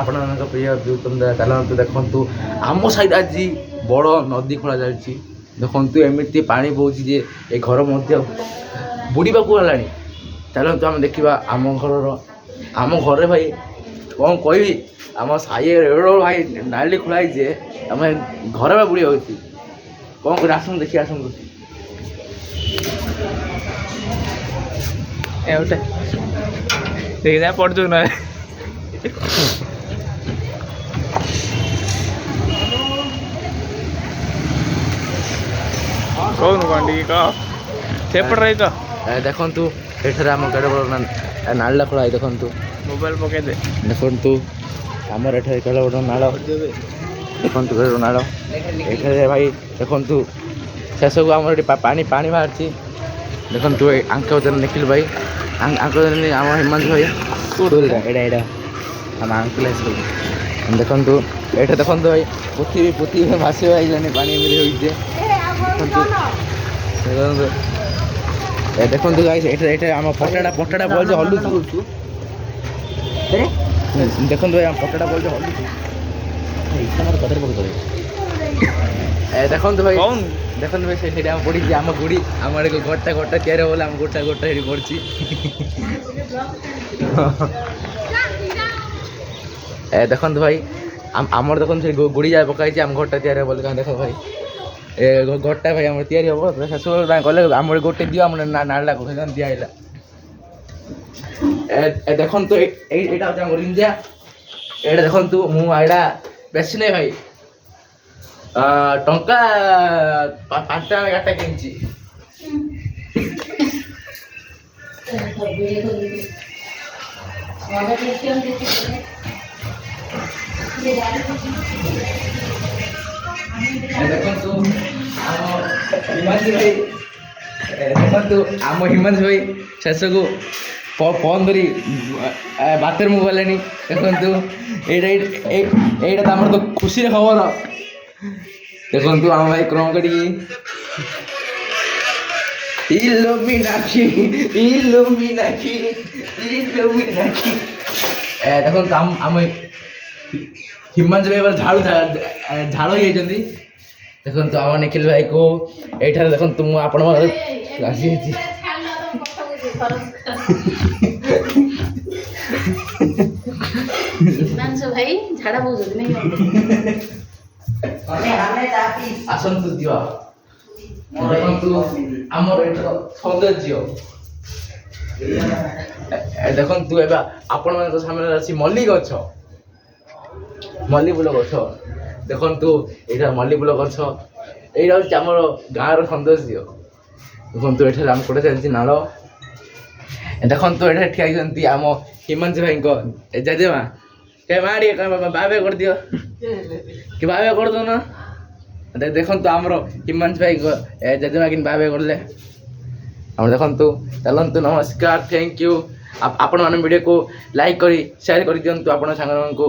ଆପଣମାନଙ୍କ ପ୍ରିୟ ବିଉତମ ଚାଲନ୍ତୁ ଦେଖନ୍ତୁ ଆମ ସାଇଡ଼୍ ଆଜି ବଡ଼ ନଦୀ ଖୋଳା ଯାଉଛି। ଦେଖନ୍ତୁ ଏମିତି ପାଣି ବହୁଛି ଯେ ଏ ଘର ମଧ୍ୟ ବୁଡ଼ିବାକୁ ହେଲାଣି। ଚାଲନ୍ତୁ ଆମେ ଦେଖିବା ଆମ ଘରେ ଭାଇ କ'ଣ କହିବି, ଆମ ସାହିରେ ଏଡ଼େ ଭାଇ ନାଲି ଖୋଳା ହେଇଛି ଯେ ଆମେ ଘରେ ବା ବୁଡ଼ି ଯାଉଛି। କ'ଣ କରି ଆସନ୍ତୁ ଦେଖି ଆସନ୍ତୁ। ଏଉଟେ ଦେଖିବା ପଡ଼ଛୁ ନା କହୁନୁ କ'ଣ ଟିକେ କହ ସେପଟେ ରହି କହ। ଦେଖନ୍ତୁ ଏଠାରେ ଆମ କେଡ଼େ ବଡ଼ ନାଳଟା ଖୋଳା ହେଇ ଦେଖନ୍ତୁ। ମୋବାଇଲ ପକେଇଦେ। ଦେଖନ୍ତୁ ଆମର ଏଠାରେ କେଡ଼େ ବଡ଼ ନାଳ ଦେଖନ୍ତୁ, କେଡ଼େ ବଡ଼ ନାଳ ଏଠାରେ ଭାଇ ଦେଖନ୍ତୁ ଶେଷକୁ ଆମର ଏଠି ପାଣି ବାହାରିଛି। ଦେଖନ୍ତୁ ଏଇ ଆଙ୍କ ନିଖିଲ ଭାଇ ଆଙ୍କ ଆମ ହିମାଂଶୁ ଭାଇ ଏଇଟା ଆମ ଆଙ୍କୁଲ ଆସିବ। ଦେଖନ୍ତୁ ଏଇଟା ଦେଖନ୍ତୁ ଭାଇ ପୋଥି ଭାସିବା ହେଇଗଲାଣି, ପାଣି ଏମିତି ହୋଇଛି। ଦେଖନ୍ତୁ ଗାଇସ୍ ଏଇଟା ଆମ ପଟାଟା ବଲଛି ହଲୁଛୁ। ଦେଖନ୍ତୁ ଭାଇ ଆମ ପଟାଟା ବଲଛି ହଲୁଛୁ। ଦେଖନ୍ତୁ ଭାଇ ସେଇଠି ଆମ ପଡ଼ିଛି ଆମ ଗୁଡ଼ି, ଆମର ଗୋଟା ତିଆରି ହବ ଆମ ଗୋଟା ସେଇଠି ପଡ଼ିଛି। ଦେଖନ୍ତୁ ଭାଇ ଆମର ଦେଖନ୍ତୁ ସେ ଗୁଡ଼ି ଯାଏ ପକାଇଛି ଆମ ଘରଟା ତିଆରି ହବ ବୋଲି। କାରଣ ଦେଖ ଭାଇ ଏ ଘରଟା ଭାଇ ଆମର ତିଆରି ହବ। ଶାଶୁ ଗଲେ ଆମର ଗୋଟେ ଦିଅ ଆମର ନାଳଟା ଦିଆ ହେଇଲା। ଦେଖନ୍ତୁ ଏଇଟା ହେଉଛି ଆମର ଇଣ୍ଡିଆ। ଏଇଟା ଦେଖନ୍ତୁ ମୁଁ ଏଇଟା ବେଶୀ ନାହିଁ ଭାଇ, ଟଙ୍କା 5 ଟଙ୍କା ଗାଟା କିଣିଛି। ଦେଖନ୍ତୁ ଆମ ହିମାଂଶୁ ଭାଇ ଶେଷକୁ ଫୋନ୍ ଧରି ବାଥରୁମ୍ ଗଲେଣି। ଦେଖନ୍ତୁ ଏଇଟା ତ ଆମର ତ ଖୁସିର ଖବର। ଦେଖନ୍ତୁ ଆମ ଭାଇ କ୍ରମ କରିକି ଦେଖନ୍ତୁ ଆମ ହିମାଂଶୁ ଭାଇ ଝାଳ ହେଇଯାଇଛନ୍ତି। ଦେଖନ୍ତୁ ଆମ ନିଖିଲ ଭାଇକୁ ଏଇଠାରେ ଦେଖନ୍ତୁ ମୁଁ ଆପଣଙ୍କ ଆସିଯାଇଛି। ଭାଇ ଝାଡ଼ା ବୋହୁଛନ୍ତି ଆସନ୍ତୁ ଯିବା। ଦେଖନ୍ତୁ ଆମର ଏଇଟା ସୌନ୍ଦର୍ଯ୍ୟ। ଦେଖନ୍ତୁ ଏବେ ଆପଣମାନଙ୍କ ସାମ୍ନାରେ ଅଛି ମଲ୍ଲି ଗଛ, ମଲ୍ଲି ଫୁଲ ଗଛ। ଦେଖନ୍ତୁ ଏଇଟା ମଲ୍ଲି ଫୁଲ ଗଛ, ଏଇଟା ହେଉଛି ଆମର ଗାଁର ସୌନ୍ଦର୍ଯ୍ୟ। ଦେଖନ୍ତୁ ଏଠାରେ ଆମ କୋଟେ ଚାଲିଛି ନାଳ। ଦେଖନ୍ତୁ ଏଠାରେ ଠିଆ ହେଇଛନ୍ତି ଆମ ହିମାଂଶୁ ଭାଇଙ୍କ ଜେଜେମା। ମା ଟିକେ ବାବେ କରିଦିଅ କି ବାବେ କରିଦଉନ। ଦେଖନ୍ତୁ ଆମର ହିମାଂଶୁ ଭାଇଙ୍କ ଜେଜେମା କିନ୍ତୁ ବାବେ କରିଲେ। ଆମର ଦେଖନ୍ତୁ ଚାଲନ୍ତୁ, ନମସ୍କାର, ଥ୍ୟାଙ୍କ ୟୁ। ଆପଣମାନେ ଭିଡ଼ିଓକୁ ଲାଇକ୍ କରି ସେୟାର କରିଦିଅନ୍ତୁ ଆପଣ ସାଙ୍ଗମାନଙ୍କୁ।